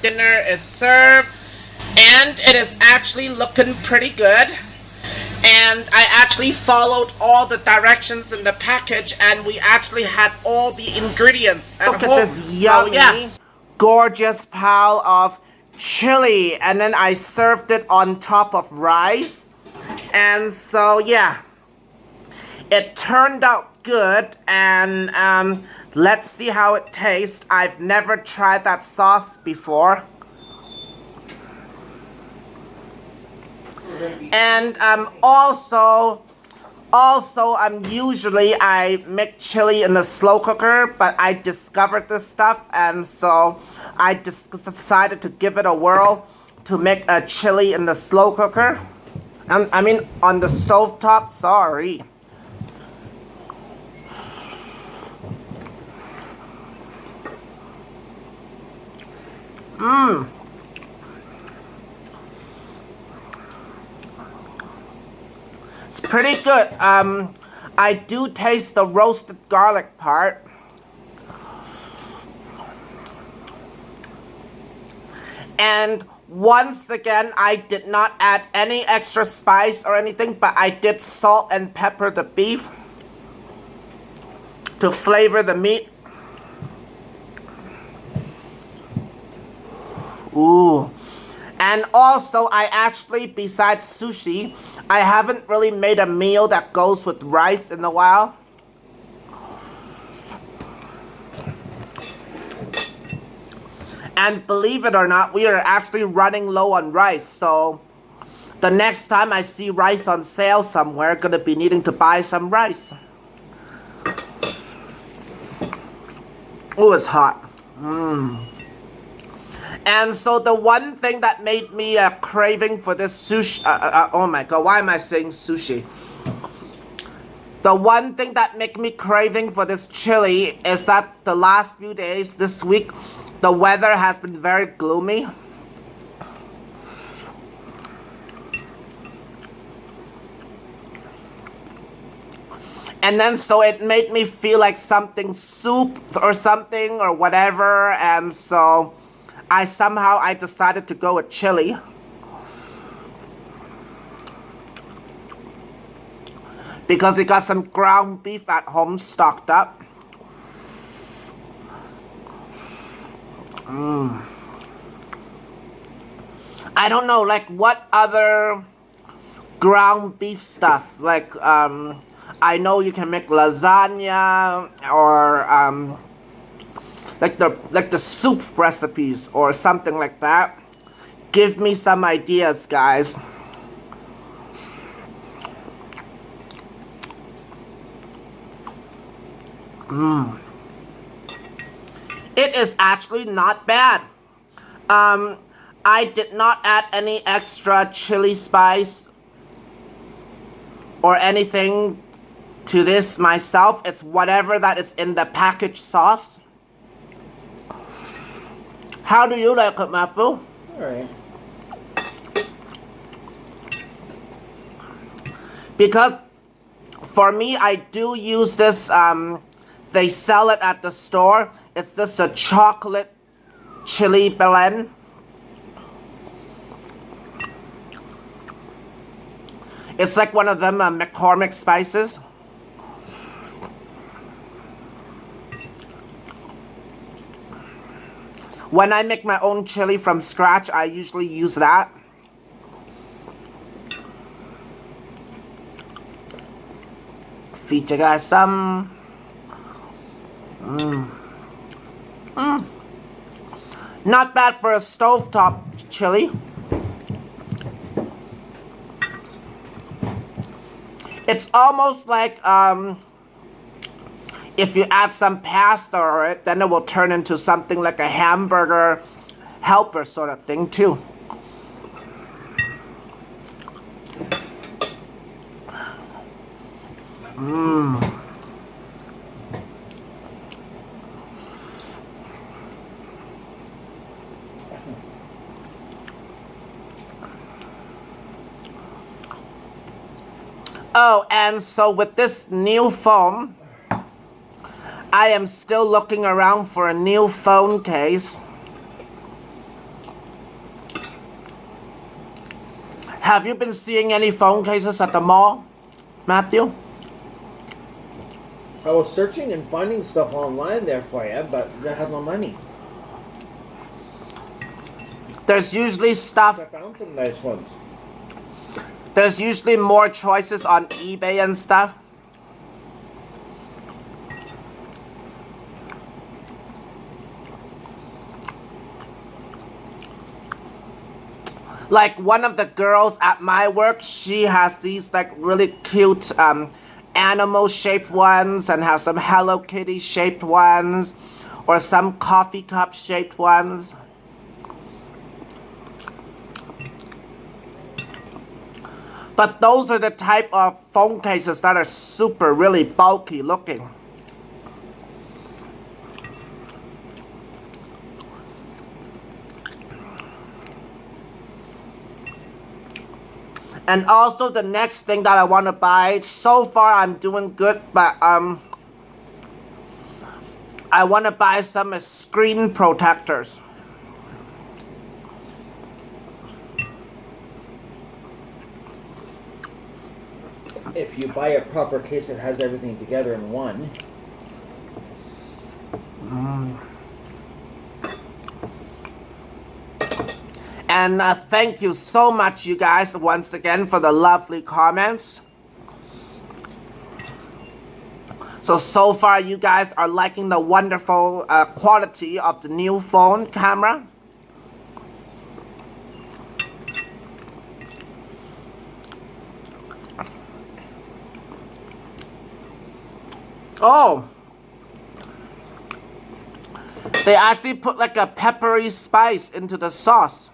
dinner is served, and it is actually looking pretty good. And I actually followed all the directions in the package, and we actually had all the ingredients at Look home. at this yummy, gorgeous pile of chili, and then I served it on top of rice. And so yeah, it turned out good, and let's see how it tastes. I've never tried that sauce before. And also usually I make chili in the slow cooker, but I discovered this stuff, and so I just decided to give it a whirl to make a chili in the slow cooker. I mean on the stovetop, sorry. It's pretty good. I do taste the roasted garlic part. And once again, I did not add any extra spice or anything, but I did salt and pepper the beef to flavor the meat. Ooh. And also, I actually, besides sushi, I haven't really made a meal that goes with rice in a while. And believe it or not, we are actually running low on rice, so the next time I see rice on sale somewhere, gonna be needing to buy some rice. Oh, it's hot. And so the one thing that made me craving for this sushi, oh my god, why am I saying sushi? The one thing that made me craving for this chili is that the last few days, this week, the weather has been very gloomy. And then so it made me feel like something soup or something or whatever, and so I decided to go with chili. Because we got some ground beef at home stocked up. I don't know, like what other ground beef stuff, like I know you can make lasagna or like the soup recipes or something like that. Give me some ideas, guys. It is actually not bad. I did not add any extra chili spice or anything to this myself. It's whatever that is in the packaged sauce. How do you like it, Matthew? Alright. Because for me, I do use this, they sell it at the store. It's just a chocolate chili blend. It's like one of them McCormick spices. When I make my own chili from scratch, I usually use that. Feed you guys some. Not bad for a stovetop chili. It's almost like if you add some pasta or it, then it will turn into something like a hamburger helper sort of thing too. Oh, and so with this new phone, I am still looking around for a new phone case. Have you been seeing any phone cases at the mall, Matthew? I was searching and finding stuff online there for you, but I had no money. There's usually stuff. I found some nice ones. There's usually more choices on eBay and stuff. Like one of the girls at my work, she has these like really cute animal shaped ones and has some Hello Kitty shaped ones or some coffee cup shaped ones. But those are the type of phone cases that are super really bulky looking. And also the next thing that I want to buy, so far I'm doing good, but I want to buy some screen protectors. If you buy a proper case that has everything together in one. And thank you so much, you guys, once again for the lovely comments. So far you guys are liking the wonderful quality of the new phone camera. Oh, they actually put like a peppery spice into the sauce.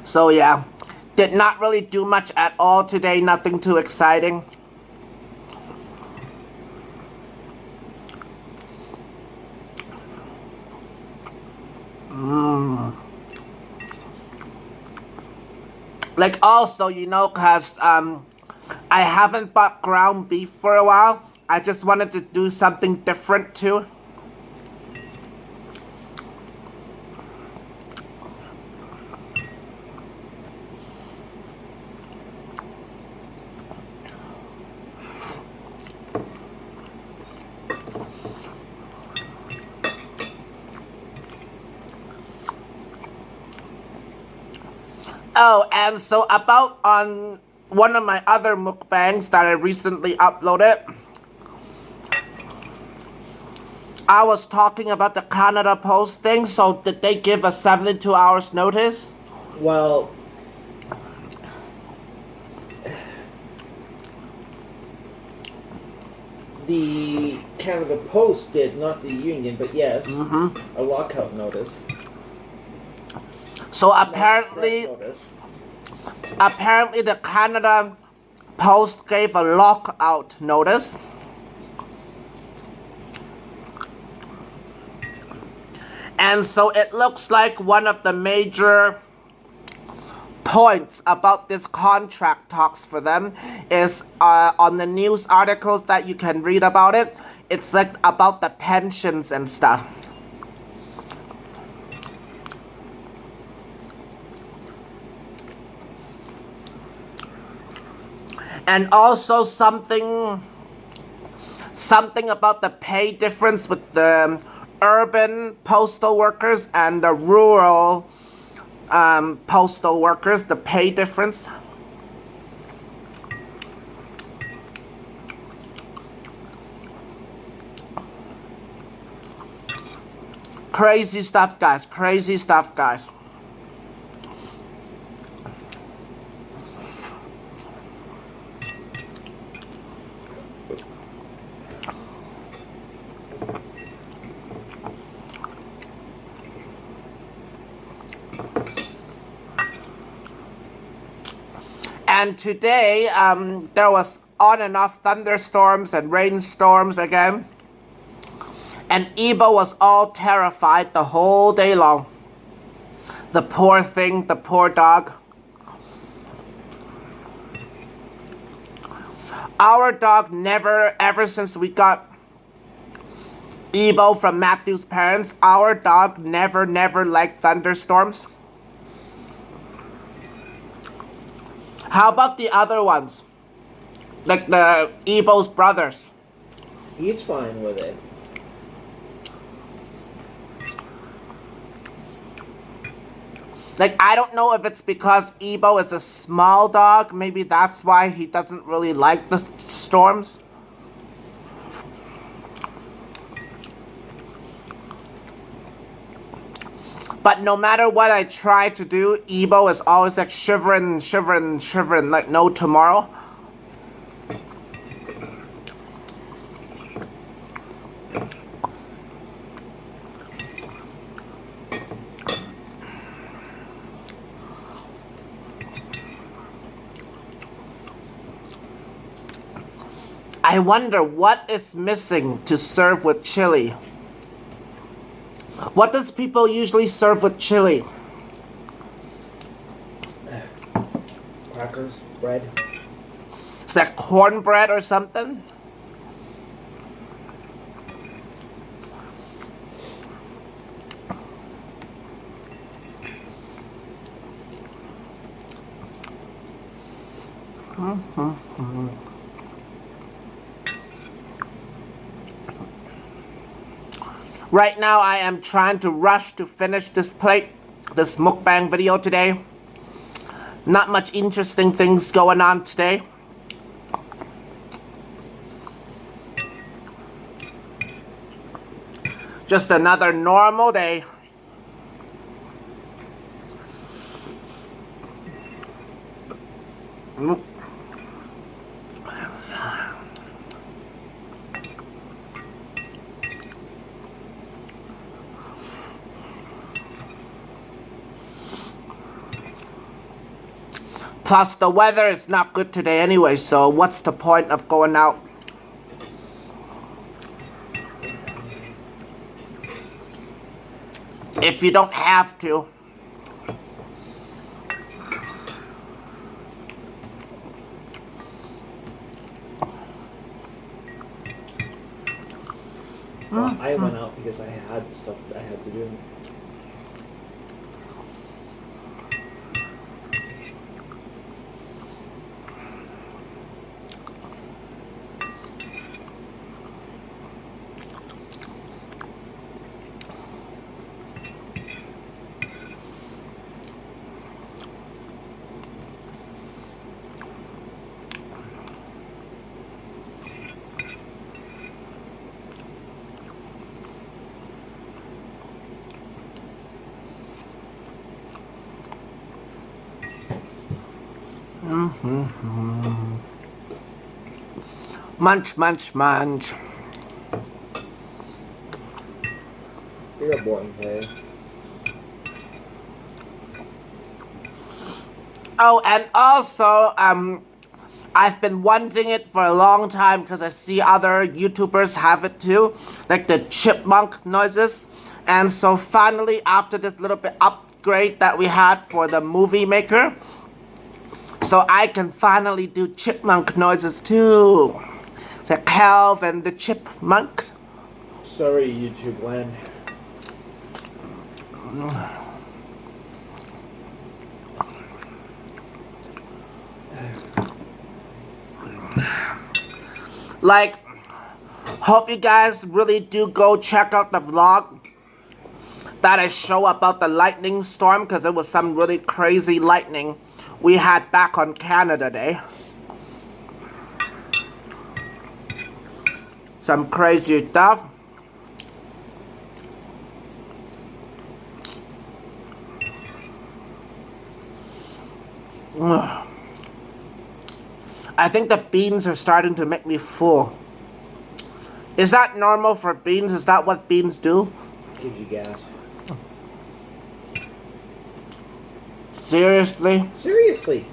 So yeah, did not really do much at all today, nothing too exciting. Like also, you know, cause I haven't bought ground beef for a while. I just wanted to do something different too. Oh, and so about on one of my other mukbangs that I recently uploaded, I was talking about the Canada Post thing. So did they give a 72 hours notice? Well, the Canada Post did, not the union, but yes, a lockout notice. So apparently the Canada Post gave a lockout notice. And so it looks like one of the major points about this contract talks for them is on the news articles that you can read about it. It's like about the pensions and stuff. And also something about the pay difference with the urban postal workers and the rural postal workers, the pay difference. Crazy stuff, guys. Crazy stuff, guys. And today, there was on and off thunderstorms and rainstorms again. And Eva was all terrified the whole day long. The poor thing, the poor dog. Our dog never, ever since we got Ebo from Matthew's parents, our dog never liked thunderstorms. How about the other ones? Like the Ebo's brothers. He's fine with it. Like, I don't know if it's because Ebo is a small dog. Maybe that's why he doesn't really like the storms. But no matter what I try to do, Ebo is always like shivering, like no tomorrow. I wonder what is missing to serve with chili. What does people usually serve with chili? Crackers, bread. Is that cornbread or something? Right now, I am trying to rush to finish this mukbang video today. Not much interesting things going on today. Just another normal day. Plus, the weather is not good today anyway, so what's the point of going out? If you don't have to. Well, I went out because I had stuff that I had to do. Munch, munch, munch. You're a boring player. Oh, and also, I've been wanting it for a long time because I see other YouTubers have it too, like the chipmunk noises. And so finally, after this little bit upgrade that we had for the movie maker, so I can finally do chipmunk noises too. It's like Calvin the chipmunk. Sorry, YouTube land. Like, hope you guys really do go check out the vlog that I show about the lightning storm, because it was some really crazy lightning we had back on Canada Day. Some crazy stuff. I think the beans are starting to make me full. Is that normal for beans? Is that what beans do? Gives you gas. Seriously? Seriously.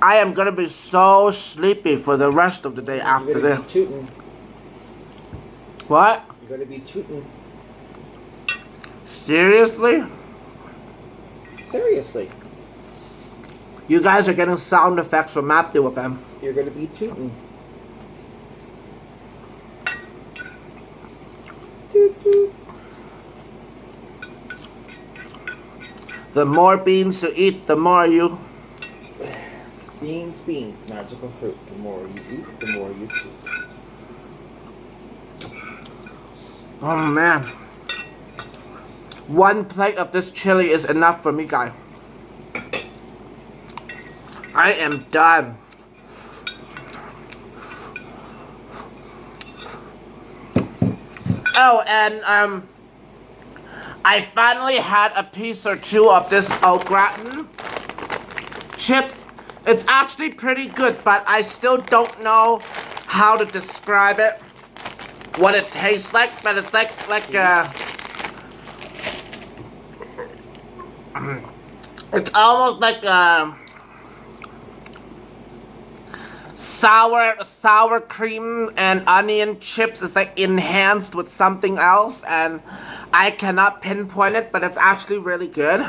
I am gonna be so sleepy for the rest of the day after You're this. gonna be tooting. What? You're gonna be tooting. Seriously? Seriously. You guys are getting sound effects from Matthew with them. You're gonna be tooting. Toot toot. The more beans you eat, the more you... Beans, beans, magical fruit. The more you eat, the more you toot. Oh man. One plate of this chili is enough for me, guys. I am done. Oh, and I finally had a piece or two of this au gratin chips. It's actually pretty good, but I still don't know how to describe it, what it tastes like, but it's like it's almost like sour cream and onion chips is like enhanced with something else, and I cannot pinpoint it, but it's actually really good.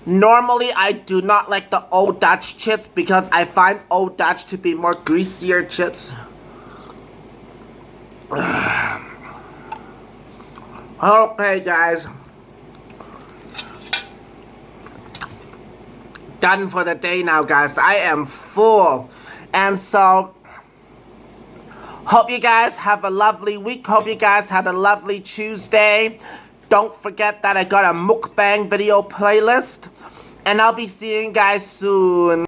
Normally I do not like the Old Dutch chips because I find Old Dutch to be more greasier chips. Okay, guys. Done for the day now, guys. I am full. And so, hope you guys have a lovely week. Hope you guys had a lovely Tuesday. Don't forget that I got a mukbang video playlist. And I'll be seeing you guys soon.